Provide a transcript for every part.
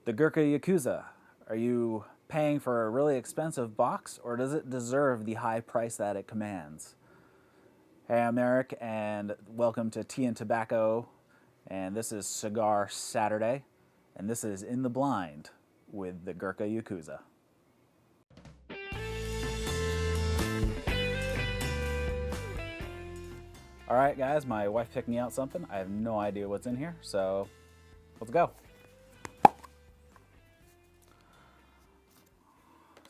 The Gurkha Yakuza. Are you paying for a really expensive box, or does it deserve the high price that it commands? Hey, I'm Eric, and welcome to Tea and Tobacco, and this is Cigar Saturday, and this is In the Blind with the Gurkha Yakuza. All right, guys, my wife picked me out something. I have no idea what's in here, so let's go.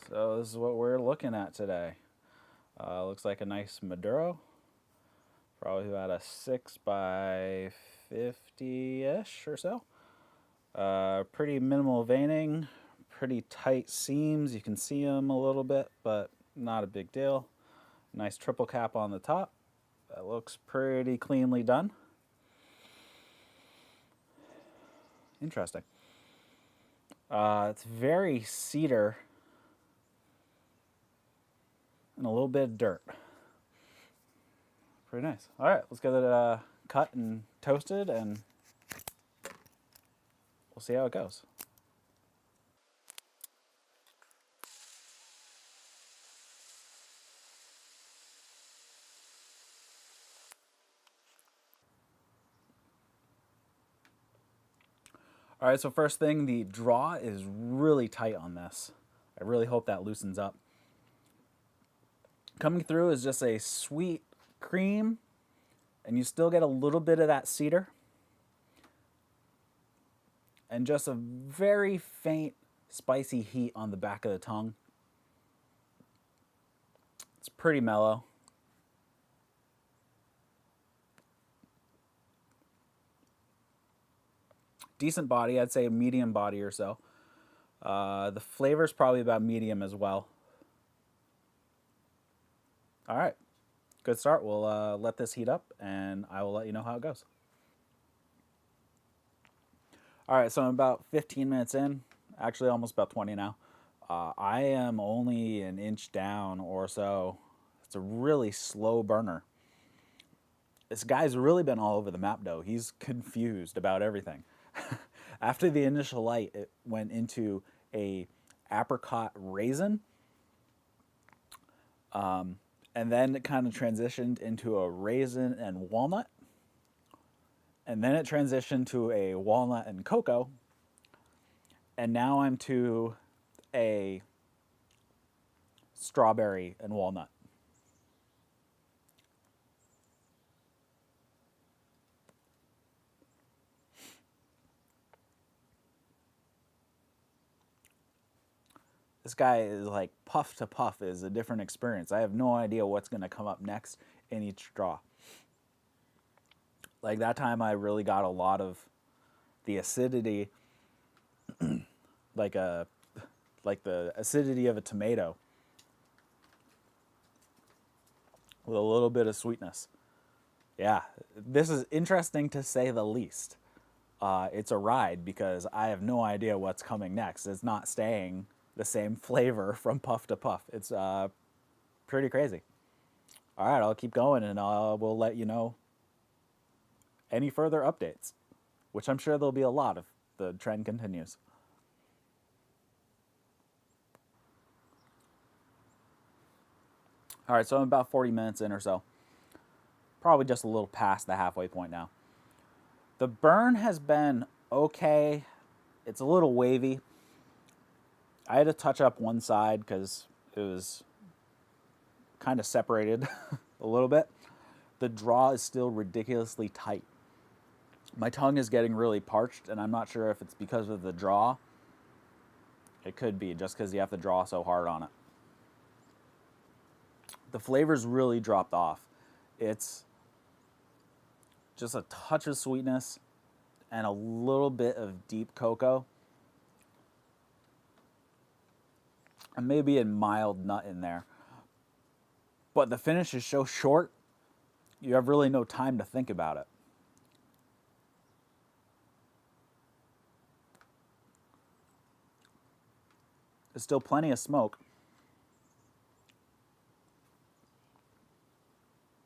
So this is what we're looking at today. Looks like a nice Maduro. Probably about a 6 by 50-ish or so. Pretty minimal veining, pretty tight seams. You can see them a little bit, but not a big deal. Nice triple cap on the top. That looks pretty cleanly done. Interesting. It's very cedar and a little bit of dirt. Pretty nice. All right, let's get it cut and toasted, and we'll see how it goes. All right, so first thing, the draw is really tight on this. I really hope that loosens up. Coming through is just a sweet cream, and you still get a little bit of that cedar, and just a very faint spicy heat on the back of the tongue. It's pretty mellow. Decent body, I'd say a medium body or so. The flavor's probably about medium as well. All right, good start. We'll let this heat up, and I will let you know how it goes. All right, so I'm about 15 minutes in, actually almost about 20 now. I am only an inch down or so. It's a really slow burner. This guy's really been all over the map, though. He's confused about everything. After the initial light, it went into a apricot raisin. And then it kind of transitioned into a raisin and walnut. And then it transitioned to a walnut and cocoa. And now I'm to a strawberry and walnut. This guy is like puff to puff is a different experience. I have no idea what's going to come up next in each draw. Like that time I really got a lot of the acidity, like the acidity of a tomato with a little bit of sweetness. Yeah, this is interesting to say the least. It's a ride because I have no idea what's coming next. It's not staying the same flavor from puff to puff. It's pretty crazy. All right, I'll keep going, and we'll let you know any further updates, which I'm sure there'll be a lot if the trend continues. All right, so I'm about 40 minutes in or so. Probably just a little past the halfway point now. The burn has been okay. It's a little wavy. I had to touch up one side because it was kind of separated a little bit. The draw is still ridiculously tight. My tongue is getting really parched, and I'm not sure if it's because of the draw. It could be, just because you have to draw so hard on it. The flavor's really dropped off. It's just a touch of sweetness and a little bit of deep cocoa. And maybe a mild nut in there. But the finish is so short, you have really no time to think about it. There's still plenty of smoke.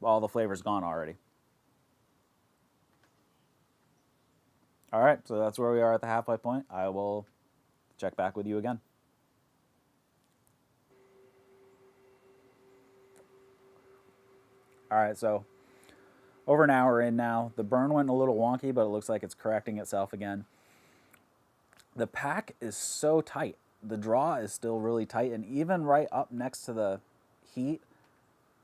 All the flavor's gone already. All right, so that's where we are at the halfway point. I will check back with you again. All right, so over an hour in now. The burn went a little wonky, but it looks like it's correcting itself again. The pack is so tight. The draw is still really tight, and even right up next to the heat,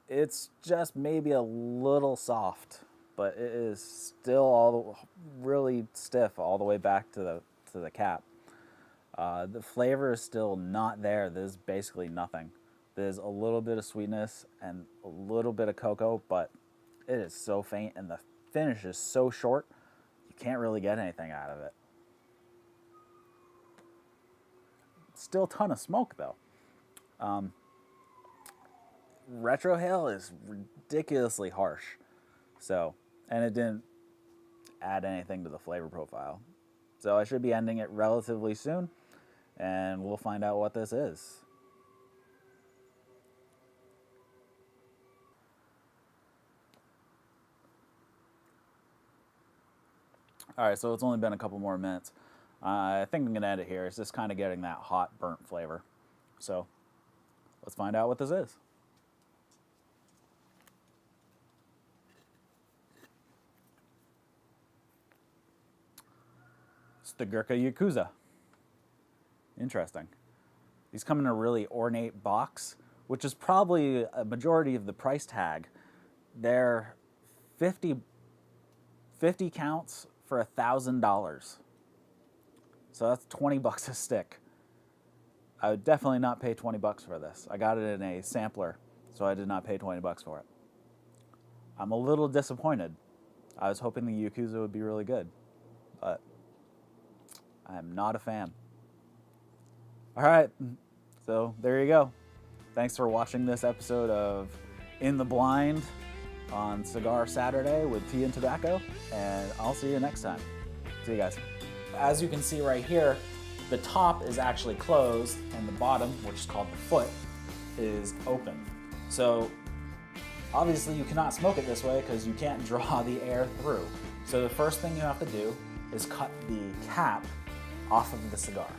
it's just maybe a little soft, but it is still really stiff all the way back to the cap. The flavor is still not there. There's basically nothing. There's a little bit of sweetness and a little bit of cocoa, but it is so faint, and the finish is so short, you can't really get anything out of it. Still a ton of smoke, though. Retrohale is ridiculously harsh, and it didn't add anything to the flavor profile. So I should be ending it relatively soon, and we'll find out what this is. All right, so it's only been a couple more minutes. I think I'm gonna end it here. It's just kind of getting that hot, burnt flavor. So let's find out what this is. It's the Gurkha Yakuza. Interesting. These come in a really ornate box, which is probably a majority of the price tag. They're 50 counts for $1,000. So that's 20 bucks a stick. I would definitely not pay 20 bucks for this. I got it in a sampler, so I did not pay 20 bucks for it. I'm a little disappointed. I was hoping the Yakuza would be really good, but I'm not a fan. All right, so there you go. Thanks for watching this episode of In the Blind on Cigar Saturday with Tea and Tobacco, and I'll see you next time. See you guys. As you can see right here, the top is actually closed and the bottom, which is called the foot, is open. So obviously you cannot smoke it this way because you can't draw the air through. So the first thing you have to do is cut the cap off of the cigar.